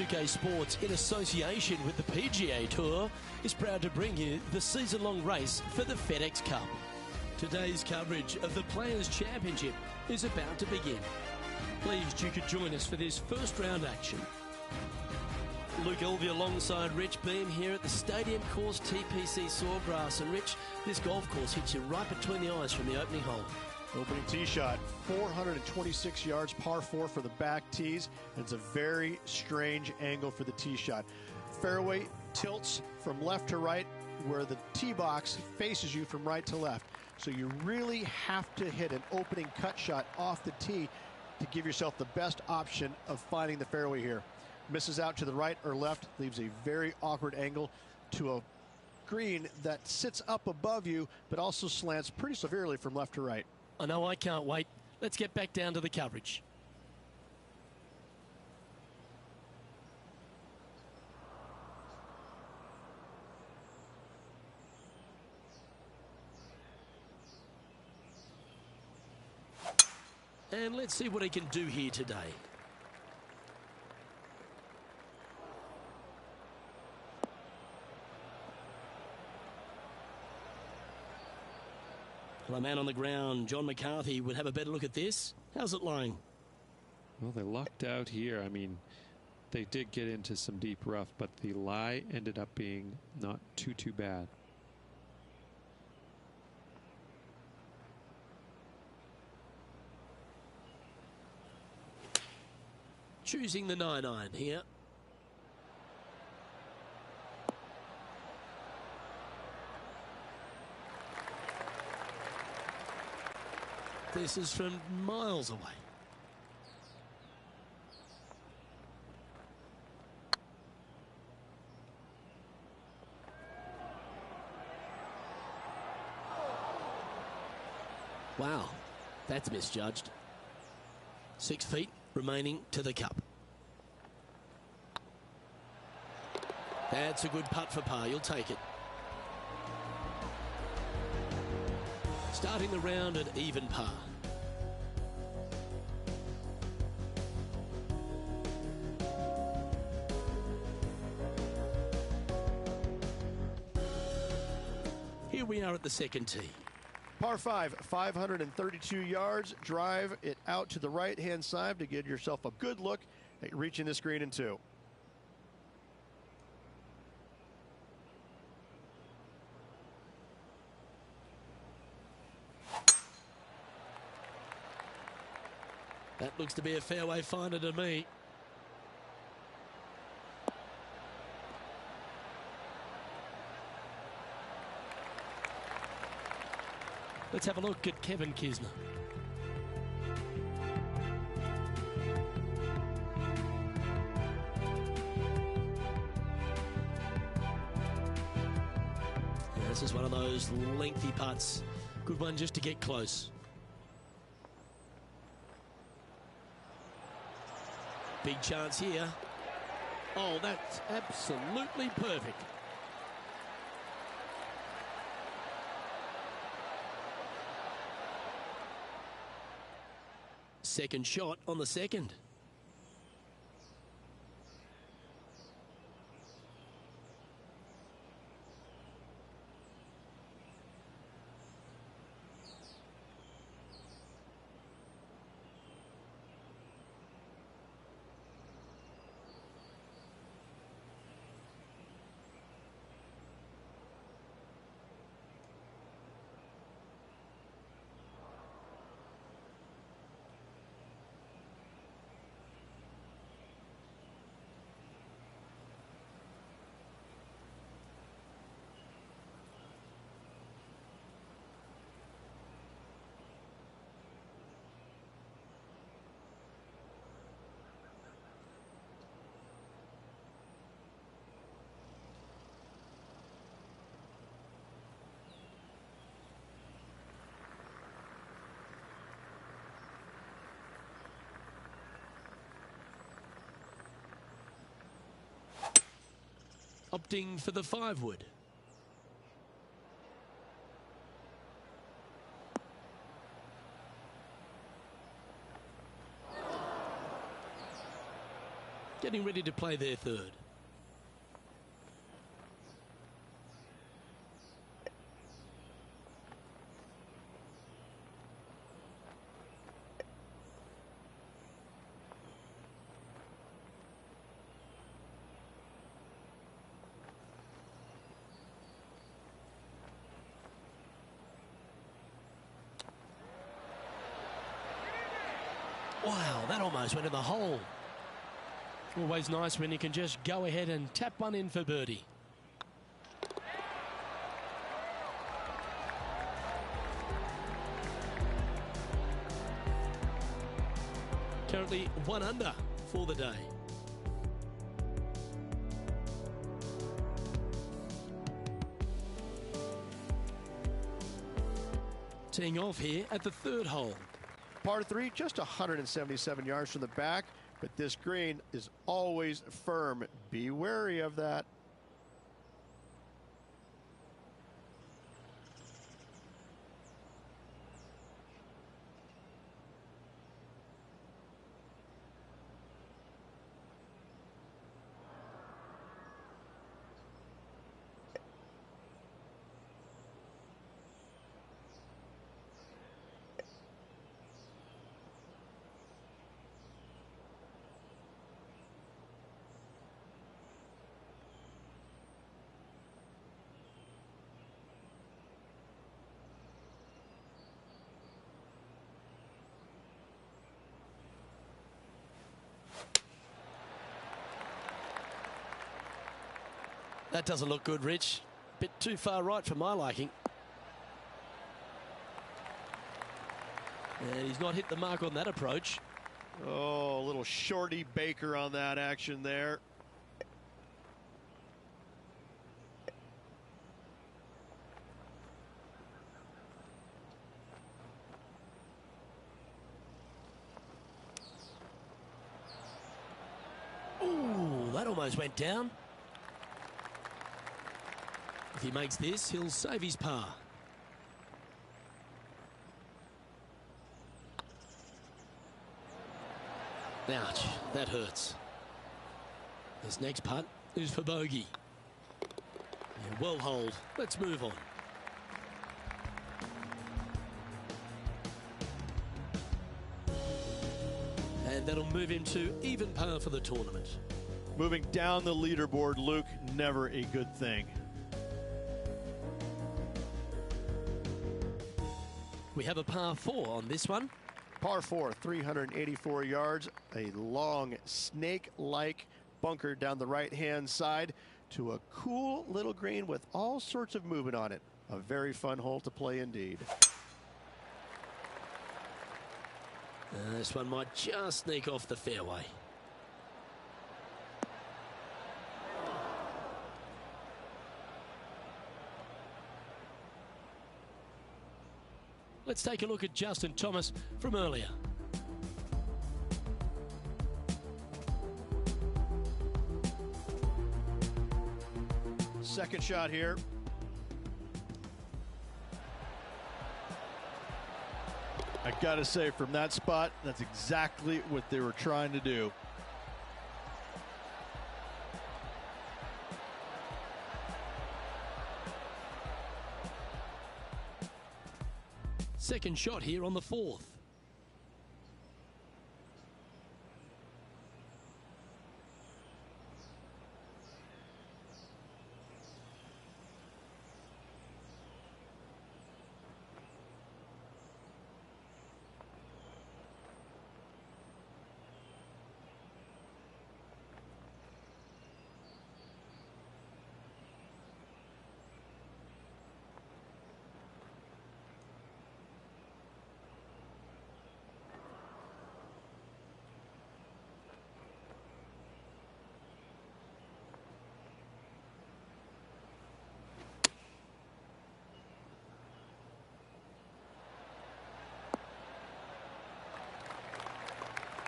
2K Sports, in association with the PGA Tour, is proud to bring you the season-long race for the FedEx Cup. Today's coverage of the Players' Championship is about to begin. Pleased you could join us for this first round action. Luke Elvey alongside Rich Beam here at the Stadium Course TPC Sawgrass. And Rich, this golf course hits you right between the eyes from the opening hole. Opening tee shot, 426 yards, par 4 for the back tees. And it's a very strange angle for the tee shot. Fairway tilts from left to right, where the tee box faces you from right to left. So you really have to hit an opening cut shot off the tee to give yourself the best option of finding the fairway here. Misses out to the right or left, leaves a very awkward angle to a green that sits up above you, but also slants pretty severely from left to right. I know, I can't wait. Let's get back down to the coverage. And let's see what he can do here today. Well, a man on the ground, John McCarthy, would have a better look at this. How's it lying? Well, they lucked out here. I mean, they did get into some deep rough, but the lie ended up being not too bad. Choosing the 9-iron here. This is from miles away. Wow, that's misjudged. 6 feet remaining to the cup. That's a good putt for par. You'll take it. Starting the round at even par. Here we are at the second tee. Par 5, 532 yards. Drive it out to the right-hand side to get yourself a good look at reaching this green in 2. That looks to be a fairway finder to me. Let's have a look at Kevin Kisner. Yeah, this is one of those lengthy putts. Good one just to get close. Big chance here. Oh, that's absolutely perfect. Second shot on the second. Opting for the 5-wood. getting ready to play their third. Wow, that almost went in the hole. Always nice when you can just go ahead and tap one in for birdie. Currently 1 under for the day. Teeing off here at the third hole. Par 3, just 177 yards from the back, but this green is always firm. Be wary of that. That doesn't look good, Rich. Bit too far right for my liking. And he's not hit the mark on that approach. Oh, a little shorty Baker on that action there. Ooh, that almost went down. If he makes this, he'll save his par. Ouch, that hurts. This next putt is for bogey. Yeah, well holed. Let's move on. And that'll move him to even par for the tournament. Moving down the leaderboard, Luke, never a good thing. We have a par 4 on this one. Par 4, 384 yards, a long snake-like bunker down the right-hand side to a cool little green with all sorts of movement on it. A very fun hole to play indeed. This one might just sneak off the fairway. Let's take a look at Justin Thomas from earlier. Second shot here. I gotta say, from that spot, that's exactly what they were trying to do. Second shot here on the 4th.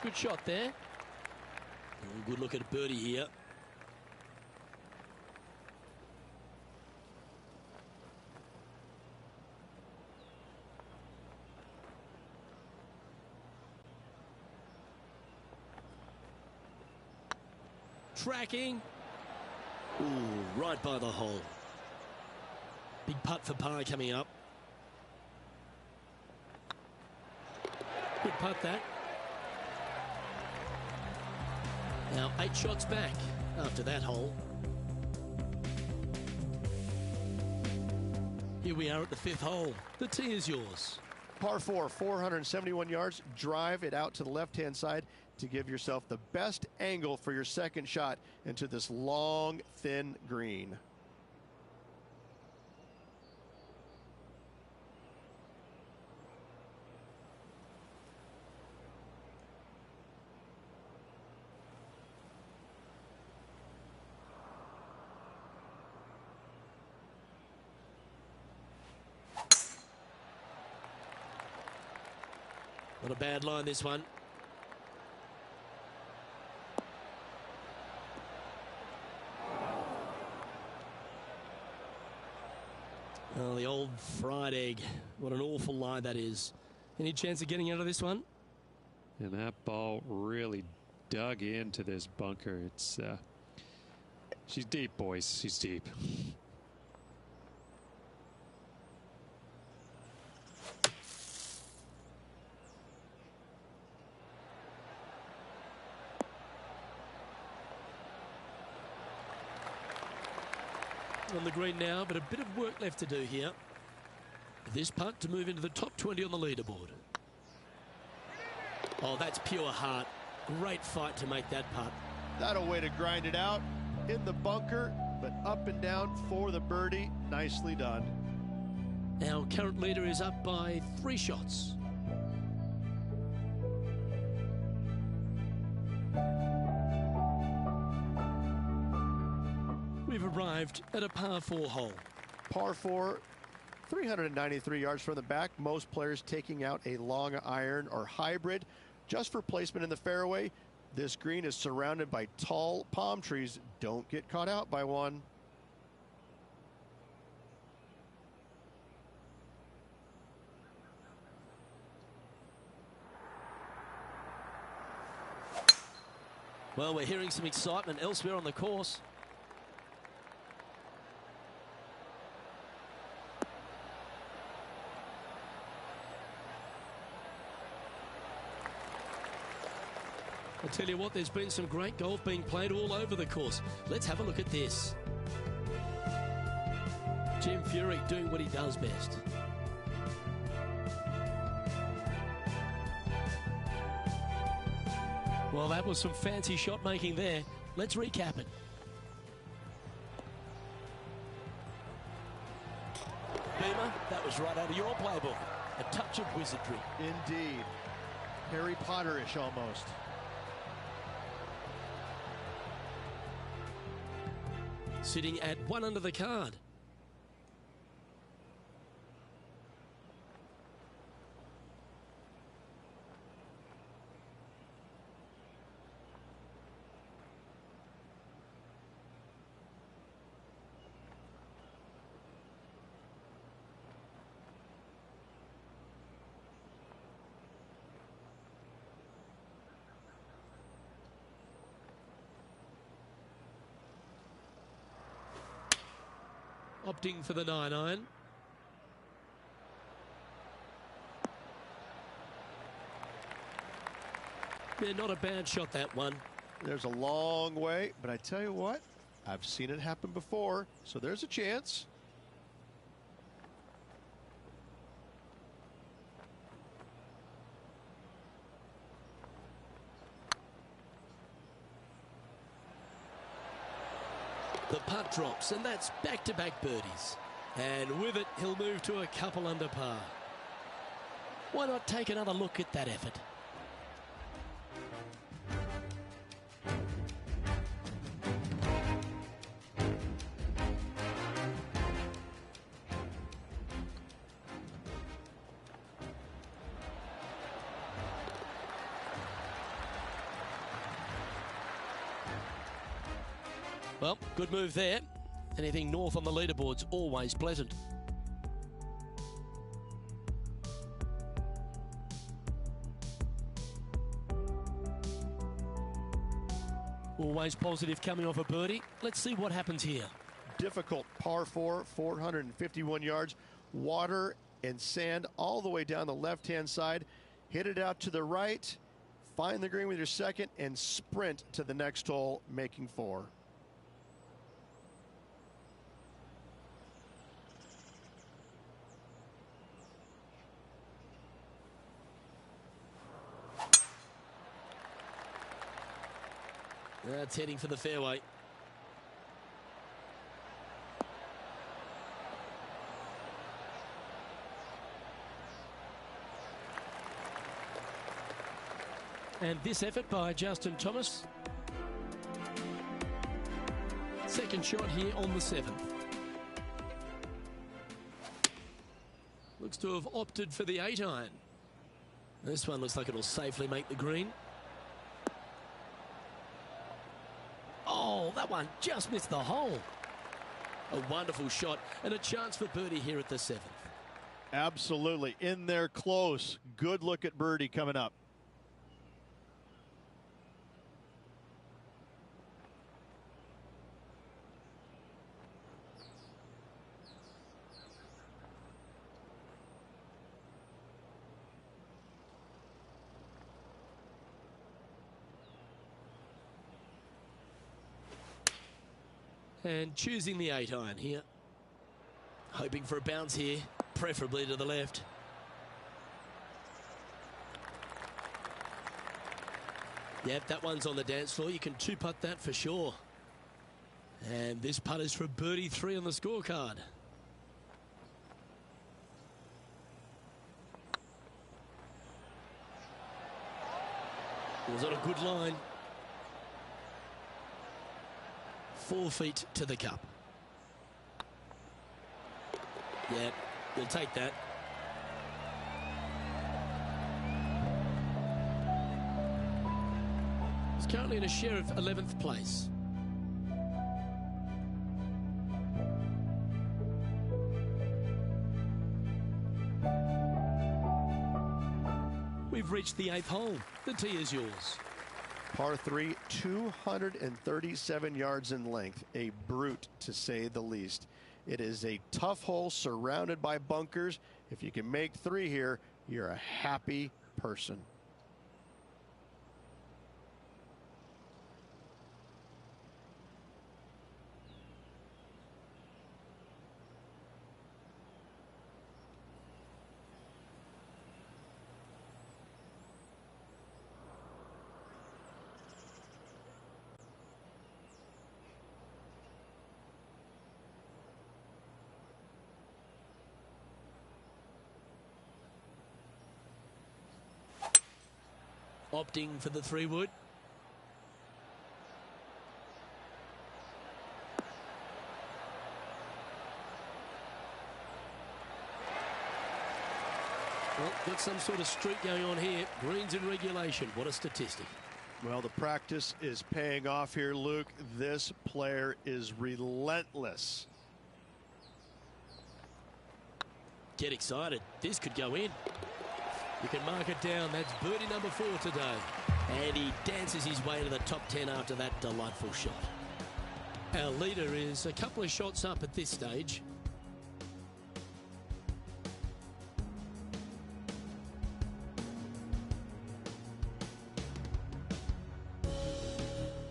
Good shot there. Good look at birdie here. tracking. Ooh, right by the hole. Big putt for par coming up. Good putt that. Now 8 shots back after that hole. Here we are at the 5th hole. The tee is yours. Par 4, 471 yards. Drive it out to the left-hand side to give yourself the best angle for your second shot into this long, thin green. Not a bad line, this one. Oh, the old fried egg. What an awful line that is. Any chance of getting out of this one? And that ball really dug into this bunker. It's she's deep, boys. She's deep. On the green now, but a bit of work left to do here. This putt to move into the top 20 on the leaderboard. Oh, that's pure heart. Great fight to make that putt. That a way to grind it out in the bunker, but up and down for the birdie. Nicely done. Our current leader is up by 3 shots. We've arrived at a par 4 hole. Par 4, 393 yards from the back. Most players taking out a long iron or hybrid just for placement in the fairway. This green is surrounded by tall palm trees. Don't get caught out by one. Well, we're hearing some excitement elsewhere on the course. I tell you what, there's been some great golf being played all over the course. Let's have a look at this. Jim Furyk doing what he does best. Well, that was some fancy shot making there. Let's recap it. Beamer, that was right out of your playbook. A touch of wizardry. Indeed. Harry Potter-ish almost. Sitting at 1 under the card. Opting for the 9-iron. Yeah, not a bad shot, that one. There's a long way, but I tell you what, I've seen it happen before, so there's a chance. The putt drops, and that's back-to-back birdies. And with it, he'll move to a couple under par. Why not take another look at that effort? Well, good move there. Anything north on the leaderboard's always pleasant. We'll wait always positive coming off a birdie. Let's see what happens here. Difficult par 4, 451 yards. Water and sand all the way down the left-hand side. Hit it out to the right. Find the green with your second and sprint to the next hole, making 4. That's heading for the fairway. And this effort by Justin Thomas. Second shot here on the 7th. Looks to have opted for the 8-iron. This one looks like it'll safely make the green. Oh, that one just missed the hole. A wonderful shot and a chance for birdie here at the 7th. Absolutely. In there close. Good look at birdie coming up. And choosing the 8-iron here. Hoping for a bounce here, preferably to the left. Yep, that one's on the dance floor. You can two-putt that for sure. And this putt is for birdie 3 on the scorecard. Was on a good line. 4 feet to the cup. Yeah, you'll take that. He's currently in a share of 11th place. We've reached the 8th hole. The tee is yours. Par 3, 237 yards in length. A brute, to say the least. It is a tough hole surrounded by bunkers. If you can make 3 here, you're a happy person. Opting for the 3-wood. Well, got some sort of streak going on here. Greens in regulation. What a statistic. Well, the practice is paying off here, Luke. This player is relentless. Get excited. This could go in. You can mark it down. That's birdie number 4 today. And he dances his way to the top 10 after that delightful shot. Our leader is a couple of shots up at this stage.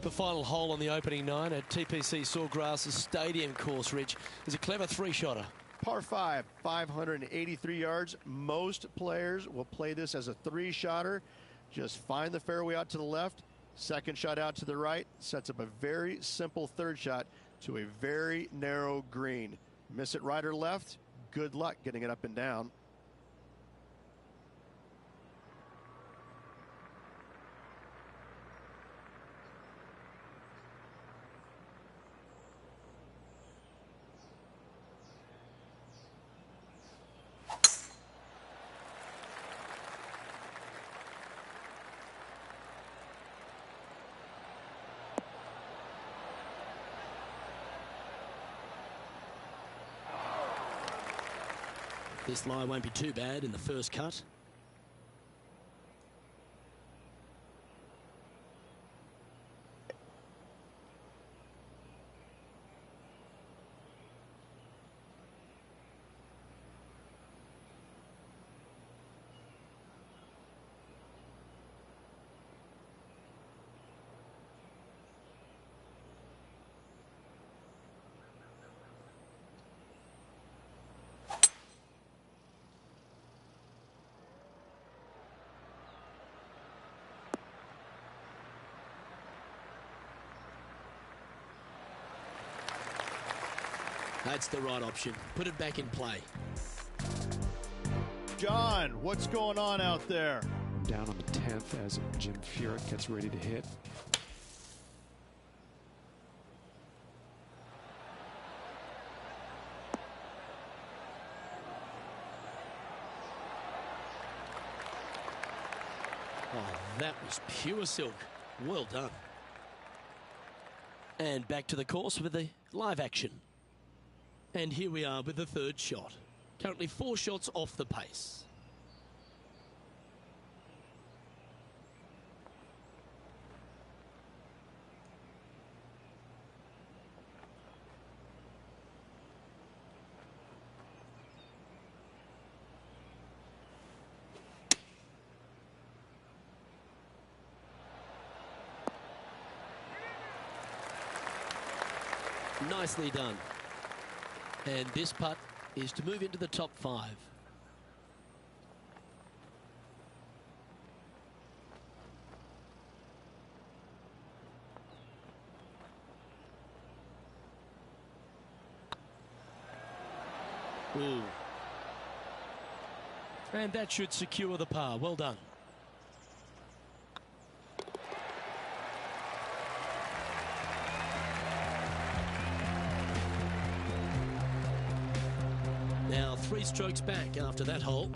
The final hole on the opening 9 at TPC Sawgrass Stadium course, Rich, is a clever 3-shotter. Par 5, 583 yards. Most players will play this as a 3-shotter. Just find the fairway out to the left, second shot out to the right, sets up a very simple 3rd shot to a very narrow green. Miss it right or left, good luck getting it up and down. This lie won't be too bad in the first cut. That's the right option. Put it back in play. John, what's going on out there? Down on the 10th as Jim Furyk gets ready to hit. Oh, that was pure silk. Well done. And back to the course with the live action. And here we are with the third shot. Currently 4 shots off the pace. Nicely done. And this putt is to move into the top 5. Ooh. And that should secure the par. Well done. Now 3 strokes back after that hole.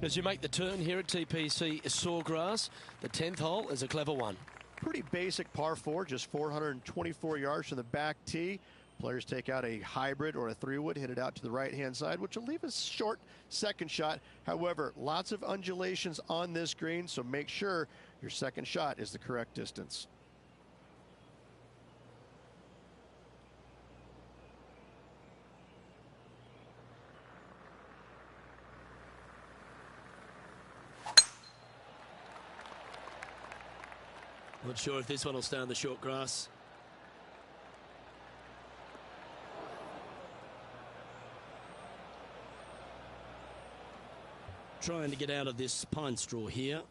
As you make the turn here at TPC Sawgrass, the 10th hole is a clever one. Pretty basic par 4, just 424 yards from the back tee. Players take out a hybrid or a 3-wood, hit it out to the right-hand side, which will leave a short second shot. However, lots of undulations on this green, so make sure your second shot is the correct distance. Not sure if this one will stay on the short grass. Trying to get out of this pine straw here.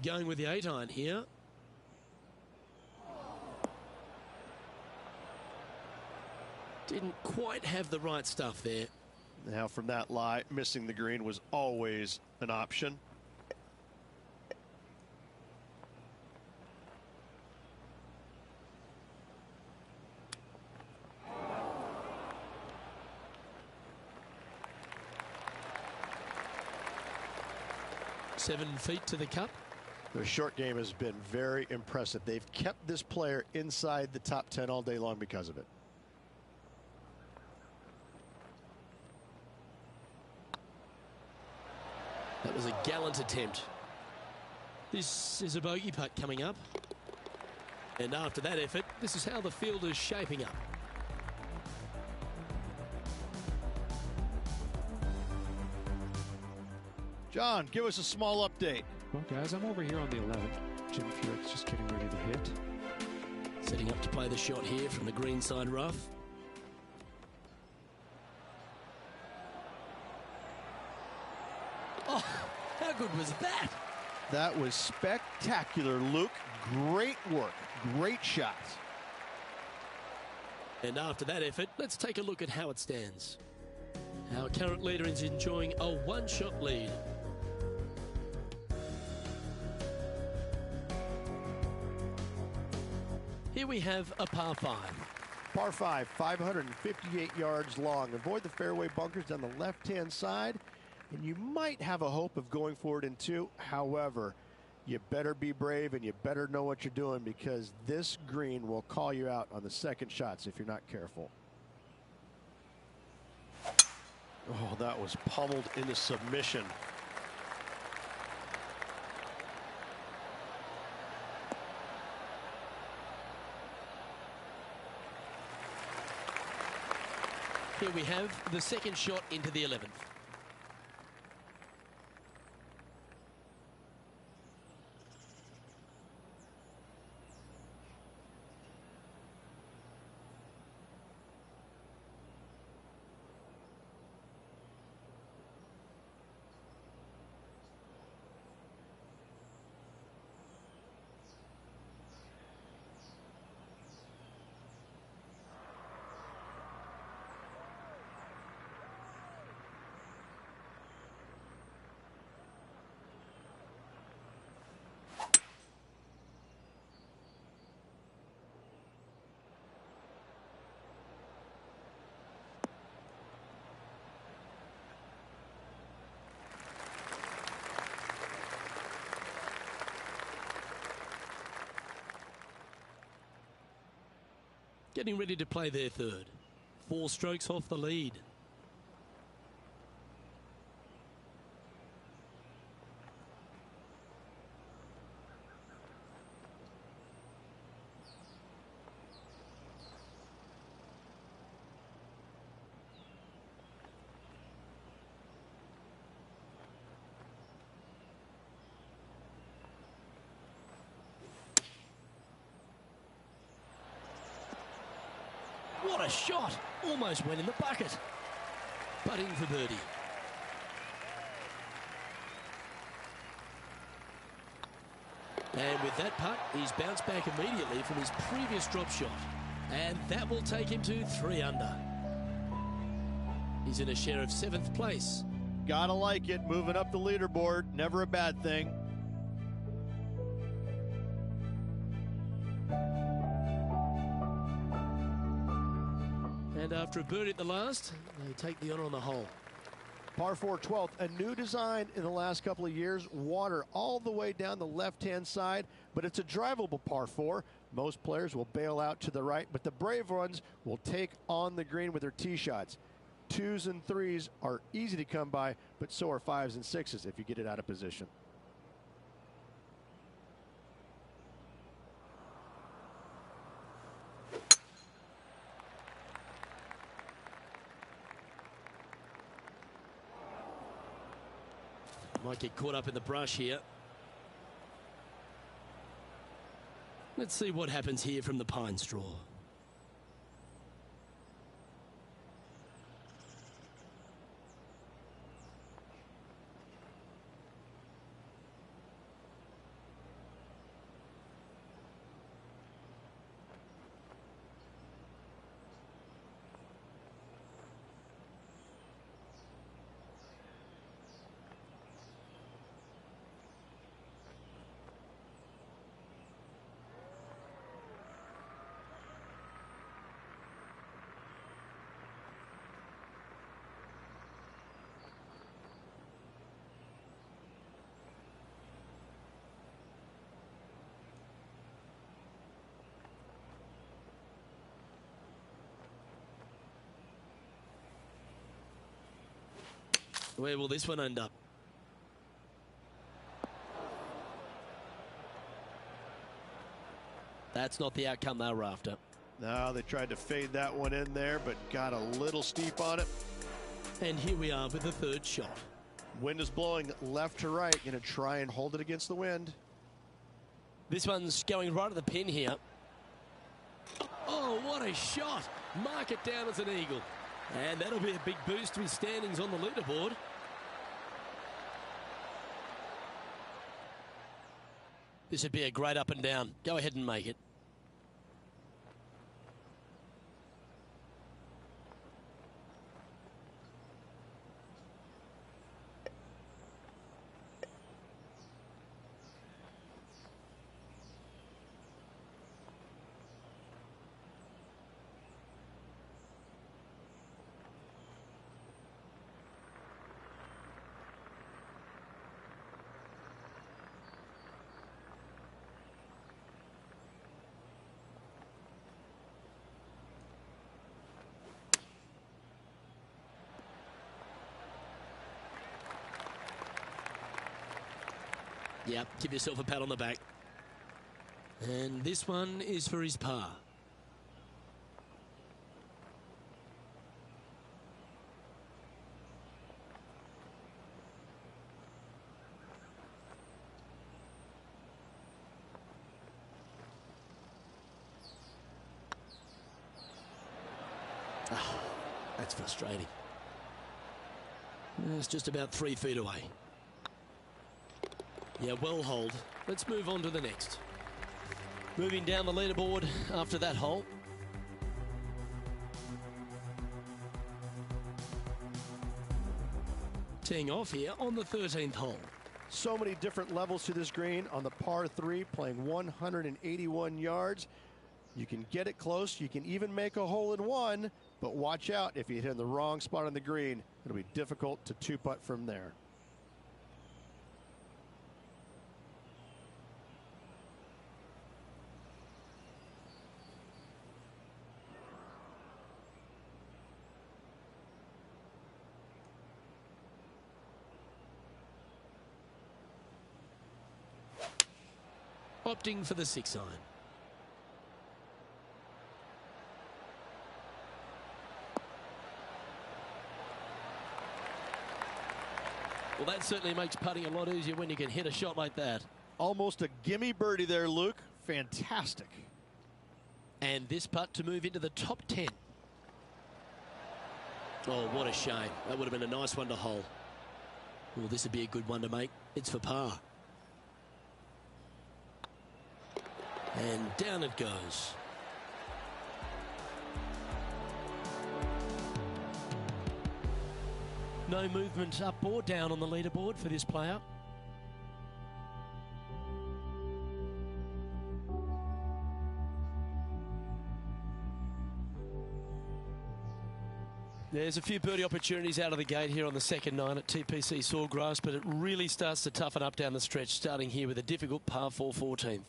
Going with the 8-iron here. Didn't quite have the right stuff there. Now from that lie, missing the green was always an option. Seven feet to the cup. Their short game has been very impressive. They've kept this player inside the top 10 all day long because of it. That was a gallant attempt. This is a bogey putt coming up. And after that effort, this is how the field is shaping up. John, give us a small update. Well, guys, I'm over here on the 11th. Jim Furyk's just getting ready to hit. Setting up to play the shot here from the green side rough. Oh, how good was that? That was spectacular, Luke. Great work. Great shots. And after that effort, let's take a look at how it stands. Our current leader is enjoying a one-shot lead. Here we have a par 5. Par 5, 558 yards long. Avoid the fairway bunkers down the left-hand side, and you might have a hope of going forward in 2. However, you better be brave and you better know what you're doing, because this green will call you out on the second shots if you're not careful. Oh, that was pummeled into submission. Here we have the second shot into the 11th. Getting ready to play their third. 4 strokes off the lead. What a shot! Almost went in the bucket. But in for birdie. And with that putt, he's bounced back immediately from his previous drop shot. And that will take him to 3 under. He's in a share of 7th place. Gotta like it, moving up the leaderboard, never a bad thing. And after a birdie at the last, they take the honour on the hole. Par 4 12th, a new design in the last couple of years. Water all the way down the left-hand side, but it's a drivable par 4. Most players will bail out to the right, but the brave ones will take on the green with their tee shots. 2s and 3s are easy to come by, but so are 5s and 6s if you get it out of position. Might get caught up in the brush here. Let's see what happens here from the pine straw. Where will this one end up? That's not the outcome they were after. No, they tried to fade that one in there, but got a little steep on it. And here we are with the third shot. Wind is blowing left to right. Going to try and hold it against the wind. This one's going right at the pin here. Oh, what a shot. Mark it down as an eagle. And that'll be a big boost to his standings on the leaderboard. This would be a great up and down. Go ahead and make it. Yep, give yourself a pat on the back. And this one is for his par. Oh, that's frustrating. It's just about 3 feet away. Yeah, well holed. Let's move on to the next. Moving down the leaderboard after that hole. Teeing off here on the 13th hole. So many different levels to this green on the par 3, playing 181 yards. You can get it close. You can even make a hole in one, but watch out if you hit in the wrong spot on the green. It'll be difficult to two-putt from there. Opting for the 6 iron. Well, that certainly makes putting a lot easier when you can hit a shot like that. Almost a gimme birdie there, Luke. Fantastic. And this putt to move into the top 10. Oh, what a shame. That would have been a nice one to hole. Well, this would be a good one to make. It's for par. And down it goes. No movement up or down on the leaderboard for this player. There's a few birdie opportunities out of the gate here on the second 9 at TPC Sawgrass, but it really starts to toughen up down the stretch, starting here with a difficult par 4 14th.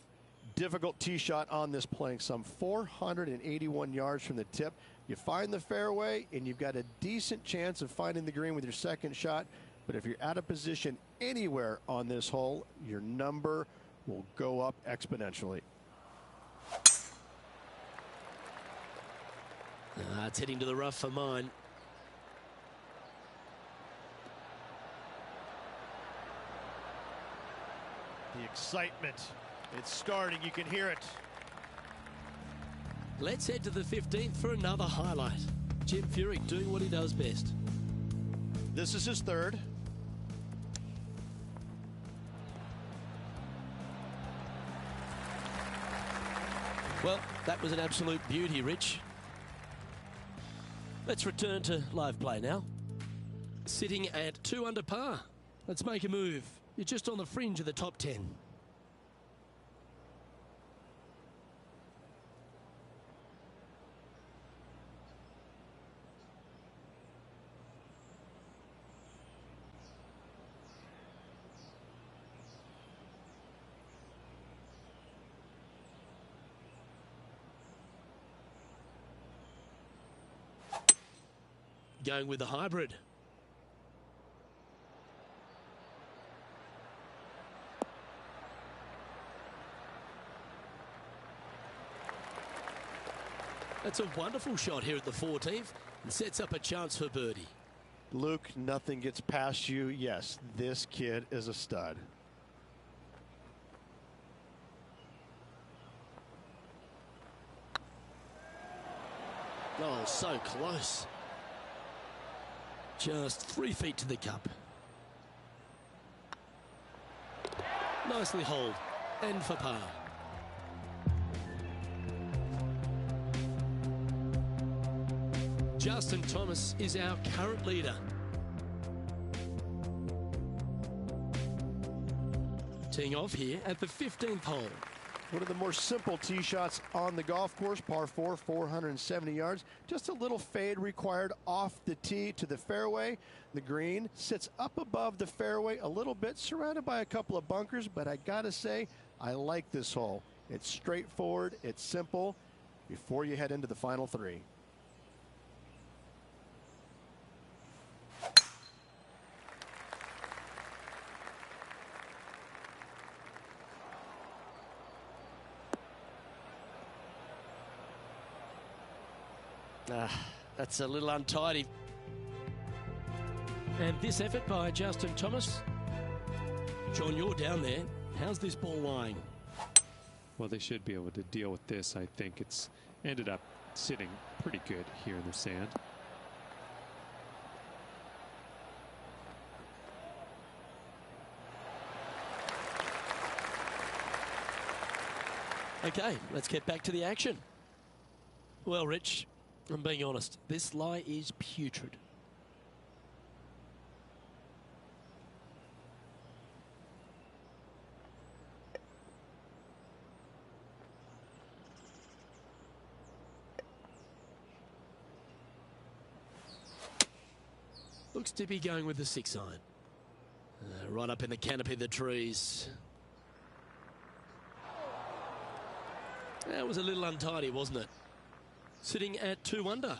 Difficult tee shot on this, playing some 481 yards from the tip. You find the fairway, and you've got a decent chance of finding the green with your second shot. But if you're out of position anywhere on this hole, your number will go up exponentially. It's heading to the rough for mine. The excitement. It's starting. You can hear it. Let's head to the 15th for another highlight. Jim Furyk doing what he does best. This is his third. Well, that was an absolute beauty, Rich. Let's return to live play now. Sitting at 2 under par. Let's make a move. You're just on the fringe of the top 10. Going with the hybrid. That's a wonderful shot here at the 14th and sets up a chance for birdie. Luke, nothing gets past you. Yes, this kid is a stud. Oh, so close. Just 3 feet to the cup. Nicely holed and for par. Justin Thomas is our current leader. Teeing off here at the 15th hole. One of the more simple tee shots on the golf course, par 4, 470 yards. Just a little fade required off the tee to the fairway. The green sits up above the fairway a little bit, surrounded by a couple of bunkers, but I gotta say, I like this hole. It's straightforward, it's simple, before you head into the final 3. That's a little untidy. And this effort by Justin Thomas. John, you're down there. How's this ball lying? Well, they should be able to deal with this. I think it's ended up sitting pretty good here in the sand. Okay, let's get back to the action. Well, Rich, I'm being honest, this lie is putrid. Looks to be going with the 6-iron. Right up in the canopy of the trees. That was a little untidy, wasn't it? Sitting at 2 under.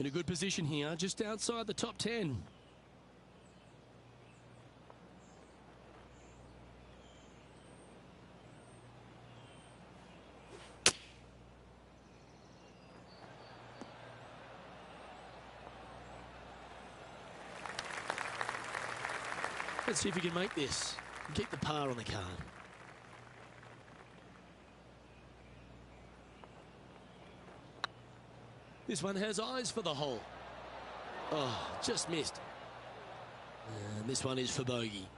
In a good position here, just outside the top 10. Let's see if we can make this and keep the par on the card. This one has eyes for the hole. Oh, just missed. And this one is for bogey.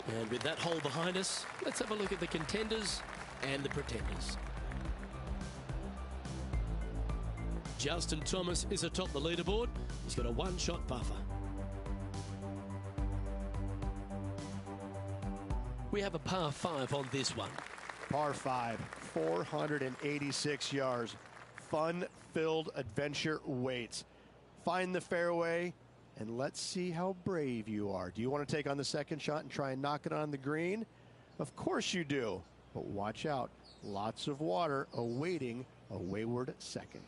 And with that hole behind us, let's have a look at the contenders and the pretenders. Justin Thomas is atop the leaderboard. He's got a 1-shot buffer. We have a par 5 on this one. Par 5, 486 yards. Fun-filled adventure waits. Find the fairway, and let's see how brave you are. Do you want to take on the second shot and try and knock it on the green? Of course you do, but watch out. Lots of water awaiting a wayward second.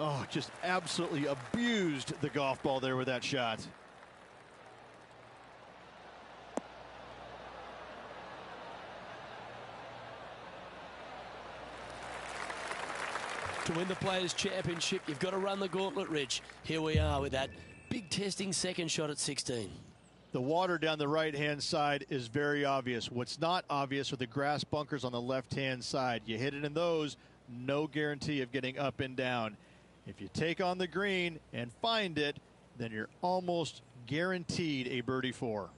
Oh, just absolutely abused the golf ball there with that shot. To win the Players' Championship, you've got to run the gauntlet, Rich. Here we are with that big testing second shot at 16. The water down the right-hand side is very obvious. What's not obvious are the grass bunkers on the left-hand side. You hit it in those, no guarantee of getting up and down. If you take on the green and find it, then you're almost guaranteed a birdie 4.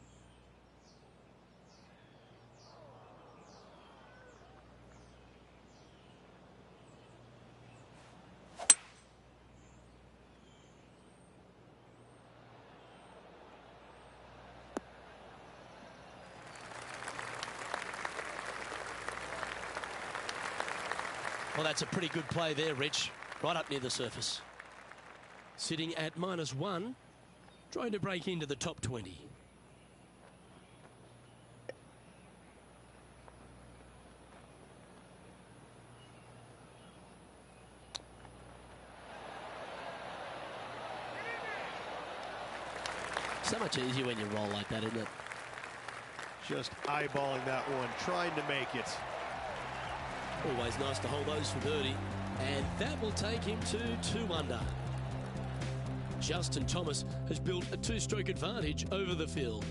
Well, that's a pretty good play there, Rich. Right up near the surface. Sitting at -1, trying to break into the top 20. So much easier when you roll like that, isn't it? Just eyeballing that one, trying to make it. Always nice to hold those for birdie. And that will take him to 2 under. Justin Thomas has built a 2-stroke advantage over the field.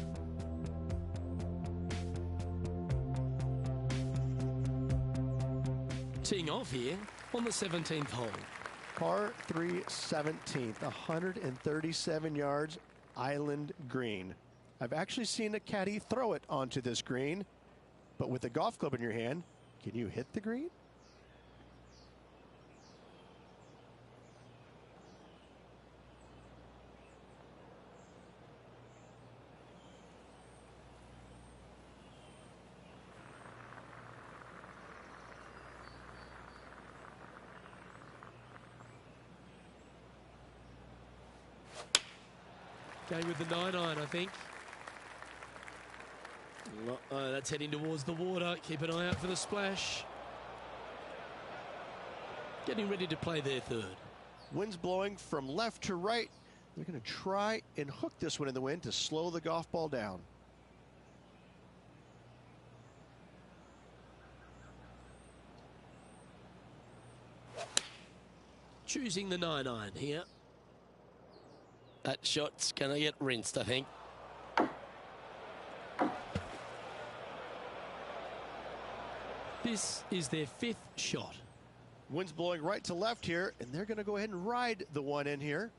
Teeing off here on the 17th hole. Par 3 17th, 137 yards, island green. I've actually seen a caddy throw it onto this green, but with a golf club in your hand, can you hit the green? Going with the 9-iron, I think. Oh, that's heading towards the water. Keep an eye out for the splash. Getting ready to play their third. Wind's blowing from left to right. They're going to try and hook this one in the wind to slow the golf ball down. Choosing the 9-iron here. That shot's going to get rinsed, I think. This is their 5th shot. Wind's blowing right to left here, and they're going to go ahead and ride the one in here.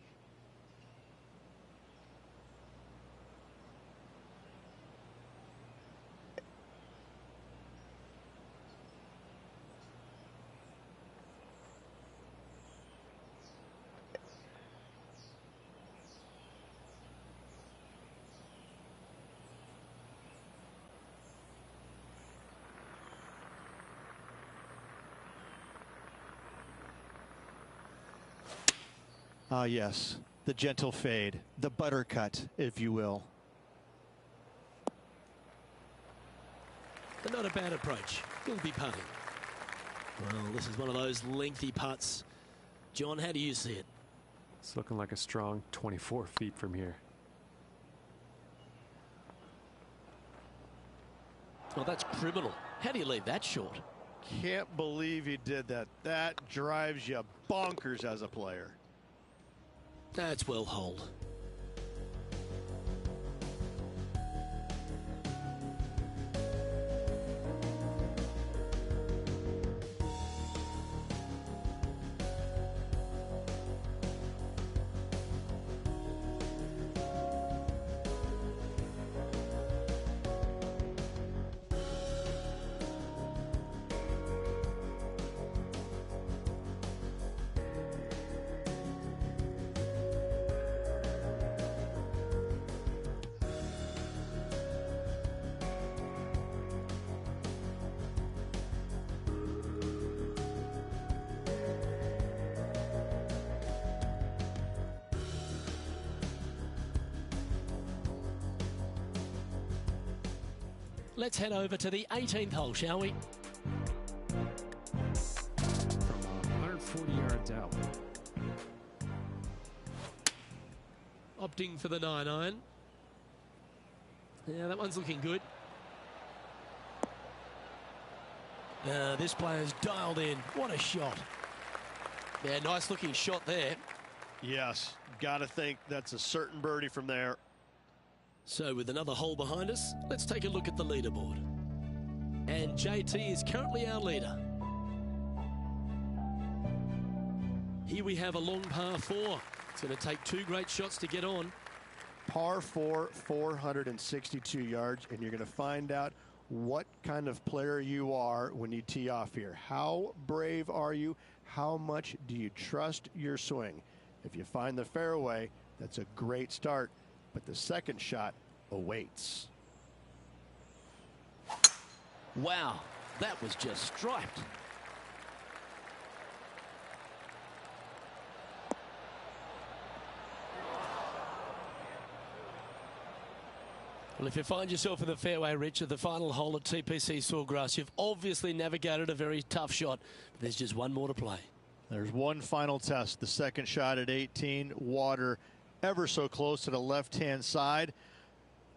Ah, yes, the gentle fade, the butter cut, if you will. But not a bad approach. He'll be putting. Well, this is one of those lengthy putts. John, how do you see it? It's looking like a strong 24 feet from here. Oh, that's criminal. How do you leave that short? Can't believe he did that. That drives you bonkers as a player. That's well holed. Let's head over to the 18th hole, shall we? From 140 yards out. Opting for the 9-iron. Yeah, that one's looking good. This player's dialed in. What a shot. Yeah, nice looking shot there. Yes, gotta think that's a certain birdie from there. So with another hole behind us, let's take a look at the leaderboard. And JT is currently our leader. Here we have a long par 4. It's going to take 2 great shots to get on. Par 4, 462 yards, and you're going to find out what kind of player you are when you tee off here. How brave are you? How much do you trust your swing? If you find the fairway, that's a great start, but the second shot awaits. Wow, that was just striped. Well, if you find yourself in the fairway, Rich, at the final hole at TPC Sawgrass, you've obviously navigated a very tough shot. But there's just one more to play. There's one final test. The second shot at 18, water ever so close to the left-hand side.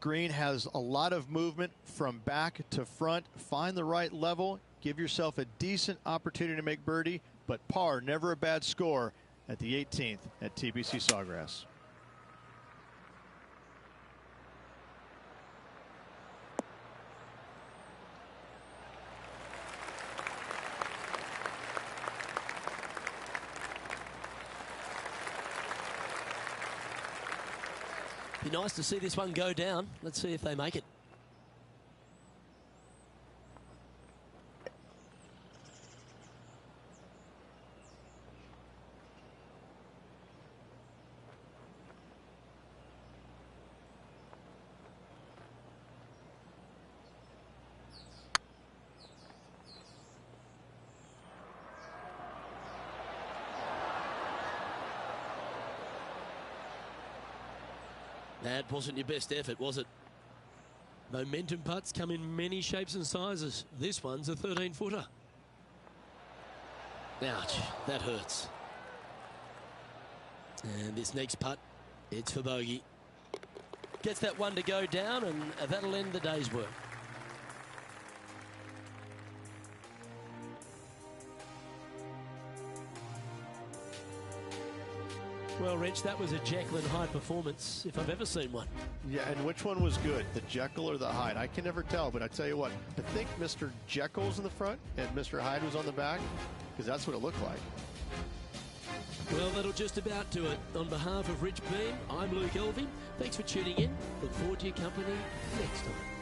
Green has a lot of movement from back to front. Find the right level. Give yourself a decent opportunity to make birdie, but par, never a bad score at the 18th at TPC Sawgrass. Be nice to see this one go down. Let's see if they make it. That wasn't your best effort, was it? Momentum putts come in many shapes and sizes. This one's a 13-footer. Ouch, that hurts. And this next putt, it's for bogey. Gets that one to go down, and that'll end the day's work. Well, Rich, that was a Jekyll and Hyde performance, if I've ever seen one. Yeah, and which one was good, the Jekyll or the Hyde? I can never tell, but I tell you what, I think Mr. Jekyll's in the front and Mr. Hyde was on the back, because that's what it looked like. Well, that'll just about do it. On behalf of Rich Beam, I'm Luke Elving. Thanks for tuning in. Look forward to your company next time.